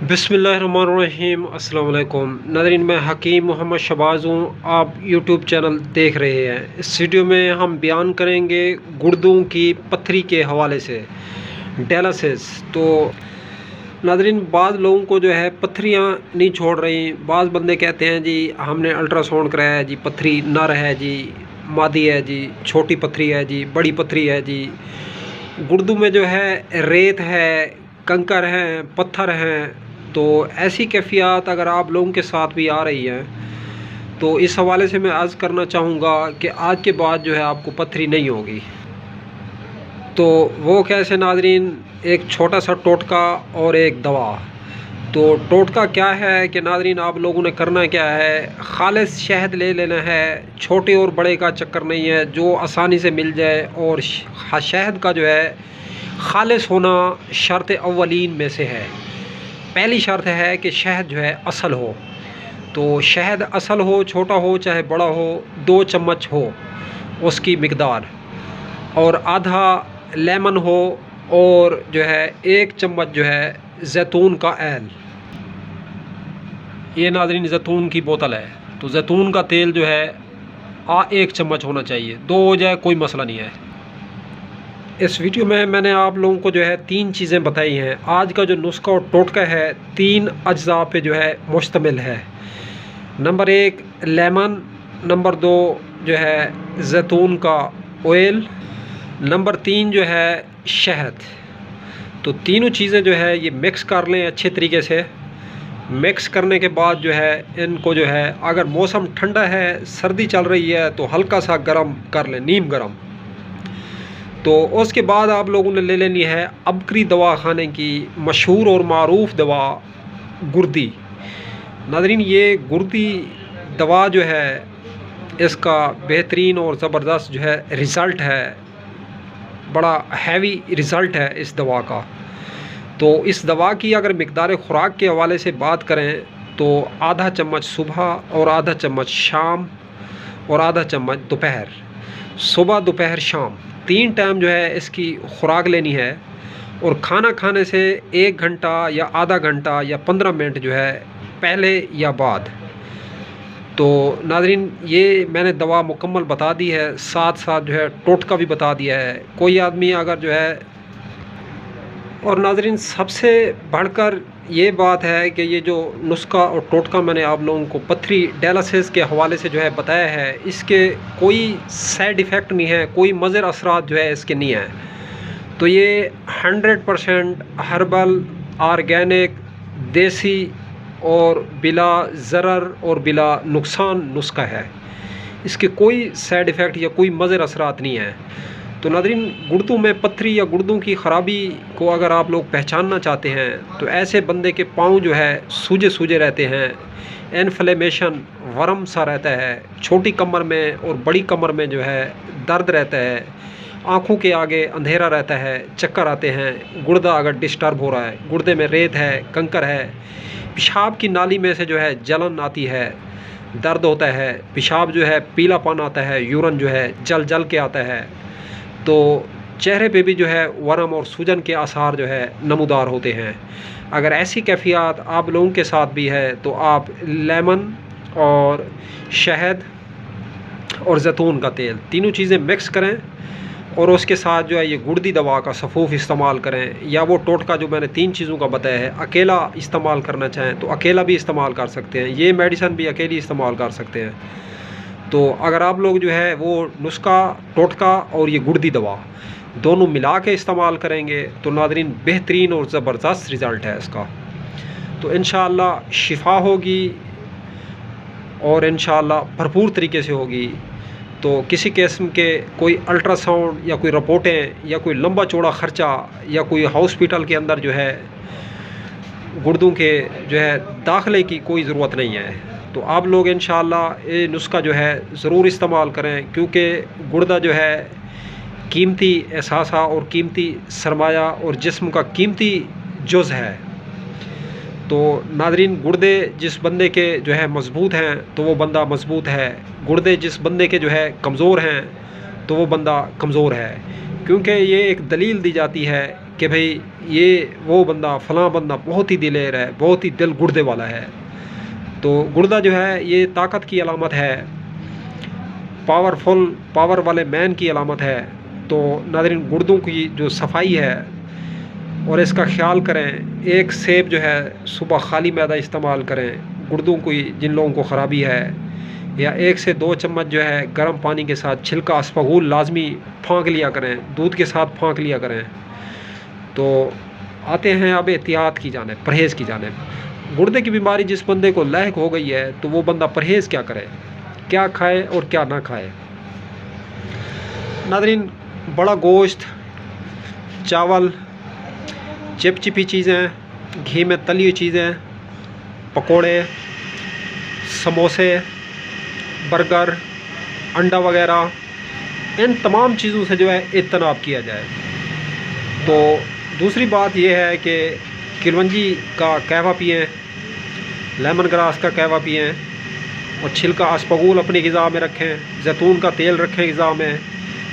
बिस्मिल्लाहिर्रहमानिर्रहीम। अस्सलाम वालेकुम नाज़रीन, मैं हकीम मोहम्मद शहबाज हूँ। आप यूट्यूब चैनल देख रहे हैं। इस वीडियो में हम बयान करेंगे गुर्दों की पथरी के हवाले से, डायलिसिस। तो नाज़रीन, बाज़ लोगों को जो है पथरियाँ नहीं छोड़ रही। बाज़ बंदे कहते हैं जी हमने अल्ट्रासाउंड कराया है जी, पथरी नर है जी, मादी है जी, छोटी पथरी है जी, बड़ी पथरी है जी। गुर्दों में जो है रेत है, कंकर हैं, पत्थर हैं। तो ऐसी कैफियत अगर आप लोगों के साथ भी आ रही है तो इस हवाले से मैं अर्ज़ करना चाहूँगा कि आज के बाद जो है आपको पथरी नहीं होगी। तो वो कैसे नाज़रीन, एक छोटा सा टोटका और एक दवा। तो टोटका क्या है कि नाज़रीन, आप लोगों ने करना क्या है, खालिस शहद ले लेना है। छोटे और बड़े का चक्कर नहीं है, जो आसानी से मिल जाए। और शहद का जो है खालिस होना शर्त अव्वलीन में से है। पहली शर्त है कि शहद जो है असल हो। तो शहद असल हो, छोटा हो चाहे बड़ा हो, 2 चम्मच हो उसकी मिकदार, और आधा लेमन हो, और जो है 1 चम्मच जो है जैतून का ऐल। ये नाज़रीन जैतून की बोतल है, तो जैतून का तेल जो है 1 चम्मच होना चाहिए। 2 हो जाए कोई मसला नहीं है। इस वीडियो में मैंने आप लोगों को जो है 3 चीज़ें बताई हैं। आज का जो नुस्खा और टोटका है 3 अज्जा पे जो है मुश्तमिल है। नंबर 1 लेमन, नंबर 2 जो है जैतून का ऑयल, नंबर 3 जो है शहद। तो तीनों चीज़ें जो है ये मिक्स कर लें अच्छे तरीके से। मिक्स करने के बाद जो है इनको जो है, अगर मौसम ठंडा है, सर्दी चल रही है, तो हल्का सा गर्म कर लें, नीम गर्म। तो उसके बाद आप लोगों ने ले लेनी है अबकरी दवा खाने की मशहूर और मारूफ दवा गुर्दी। नाज़रीन, ये गुर्दी दवा जो है इसका बेहतरीन और ज़बरदस्त जो है रिज़ल्ट है, बड़ा हैवी रिज़ल्ट है इस दवा का। तो इस दवा की अगर मिकदार ख़ुराक के हवाले से बात करें तो आधा चम्मच सुबह और आधा चम्मच शाम और आधा चम्मच दोपहर। सुबह दोपहर शाम 3 टाइम जो है इसकी खुराक लेनी है। और खाना खाने से 1 घंटा या आधा घंटा या 15 मिनट जो है पहले या बाद। तो नाज़रीन, ये मैंने दवा मुकम्मल बता दी है, साथ साथ जो है टोटका भी बता दिया है। कोई आदमी अगर जो है, और नाज़रीन सबसे बढ़कर ये बात है कि ये जो नुस्खा और टोटका मैंने आप लोगों को पथरी डायलिसिस के हवाले से जो है बताया है, इसके कोई साइड इफ़ेक्ट नहीं है, कोई मुज़र असरात जो है इसके नहीं है। तो ये 100% हर्बल, ऑर्गेनिक, देसी और बिला ज़रर और बिला नुकसान नुस्खा है। इसके कोई साइड इफ़ेक्ट या कोई मुज़र असरात नहीं है। तो नाज़रीन, गुर्दों में पथरी या गुर्दों की ख़राबी को अगर आप लोग पहचानना चाहते हैं तो ऐसे बंदे के पाँव जो है सूजे सूजे रहते हैं, इन्फ्लेमेशन वर्म सा रहता है, छोटी कमर में और बड़ी कमर में जो है दर्द रहता है, आँखों के आगे अंधेरा रहता है, चक्कर आते हैं, गुर्दा अगर डिस्टर्ब हो रहा है, गुर्दे में रेत है, कंकर है, पेशाब की नाली में से जो है जलन आती है, दर्द होता है, पेशाब जो है पीलापन आता है, यूरिन जो है जल जल के आता है। तो चेहरे पे भी जो है वर्म और सूजन के आसार जो है नमूदार होते हैं। अगर ऐसी कैफियत आप लोगों के साथ भी है तो आप लेमन और शहद और जैतून का तेल, तीनों चीज़ें मिक्स करें और उसके साथ जो है ये गुर्दी दवा का सफ़ूफ़ इस्तेमाल करें। या वो टोटका जो मैंने 3 चीज़ों का बताया है, अकेला इस्तेमाल करना चाहें तो अकेला भी इस्तेमाल कर सकते हैं। ये मेडिसिन भी अकेली इस्तेमाल कर सकते हैं। तो अगर आप लोग जो है वो नुस्खा, टोटका और ये गुर्दी दवा दोनों मिला के इस्तेमाल करेंगे तो नाज़रीन बेहतरीन और ज़बरदस्त रिज़ल्ट है इसका। तो इंशाअल्लाह शिफा होगी और इंशाअल्लाह भरपूर तरीके से होगी। तो किसी किस्म के कोई अल्ट्रासाउंड या कोई रिपोर्टें या कोई लंबा चौड़ा ख़र्चा या कोई हॉस्पिटल के अंदर जो है गुर्दों के जो है दाखिले की कोई ज़रूरत नहीं है। तो आप लोग इंशाअल्लाह ये नुस्खा जो है ज़रूर इस्तेमाल करें, क्योंकि गुर्दा जो है कीमती एहसासा और कीमती सरमाया और जिस्म का कीमती जुज़ है। तो नाज़रीन, गुर्दे जिस बंदे के जो है मज़बूत हैं तो वो बंदा मज़बूत है, गुर्दे जिस बंदे के जो है कमज़ोर हैं तो वो बंदा कमज़ोर है। क्योंकि ये एक दलील दी जाती है कि भाई ये वो बंदा फ़लाँ बंदा बहुत ही दिलेर है, बहुत ही दिल गुर्दे वाला है। तो गुर्दा जो है ये ताकत की अलामत है, पावर वाले मैन की अलामत है। तो नाज़रीन, गुर्दों की जो सफाई है और इसका ख्याल करें। एक सेब जो है सुबह खाली मैदा इस्तेमाल करें। गुर्दों की जिन लोगों को ख़राबी है, या 1 से 2 चम्मच जो है गर्म पानी के साथ छिलका अस्पगुल लाजमी फाँक लिया करें, दूध के साथ फाँक लिया करें। तो आते हैं अब एहतियात की जानिब, परहेज़ की जानिब। गुर्दे की बीमारी जिस बंदे को लायक हो गई है तो वो बंदा परहेज़ क्या करे, क्या खाए और क्या ना खाए। नाज़रीन, बड़ा गोश्त, चावल, चिपचिपी चीज़ें, घी में तली हुई चीज़ें, पकोड़े, समोसे, बर्गर, अंडा वगैरह, इन तमाम चीज़ों से जो है इज्तनाब किया जाए। तो दूसरी बात यह है कि किलवंजी का कहवा पिएँ, लेमन ग्रास का कहवा पिएँ, और छिलका अस्पगुल अपनी ग़िज़ा में रखें, जैतून का तेल रखें ग़िज़ा में,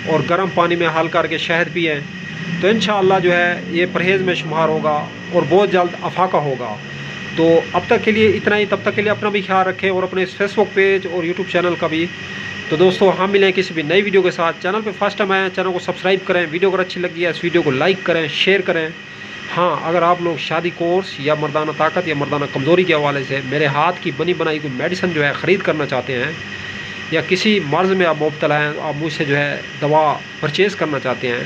और गर्म पानी में हल करके शहद पिएँ। तो इंशाअल्लाह जो है ये परहेज़ में शुमार होगा और बहुत जल्द अफाका होगा। तो अब तक के लिए इतना ही। तब तक के लिए अपना भी ख्याल रखें और अपने फेसबुक पेज और यूट्यूब चैनल का भी। तो दोस्तों, हम मिलें किसी भी नई वीडियो के साथ। चैनल पे फर्स्ट टाइम आए, चैनल को सब्सक्राइब करें। वीडियो अगर अच्छी लगी है इस वीडियो को लाइक करें, शेयर करें। हाँ, अगर आप लोग शादी कोर्स या मर्दाना ताकत या मर्दाना कमज़ोरी के हवाले से मेरे हाथ की बनी बनाई कोई मेडिसिन जो है ख़रीद करना चाहते हैं, या किसी मर्ज़ में आप मुब्तला हैं, आप मुझसे जो है दवा परचेज़ करना चाहते हैं,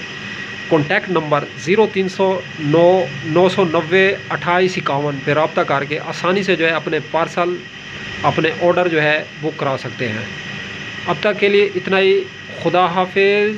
कॉन्टैक्ट नंबर 0309 990 2851 पे रब्ता करके आसानी से जो है अपने पार्सल, अपने ऑर्डर जो है बुक करा सकते हैं। अब तक के लिए इतना ही। खुदा हाफिज़।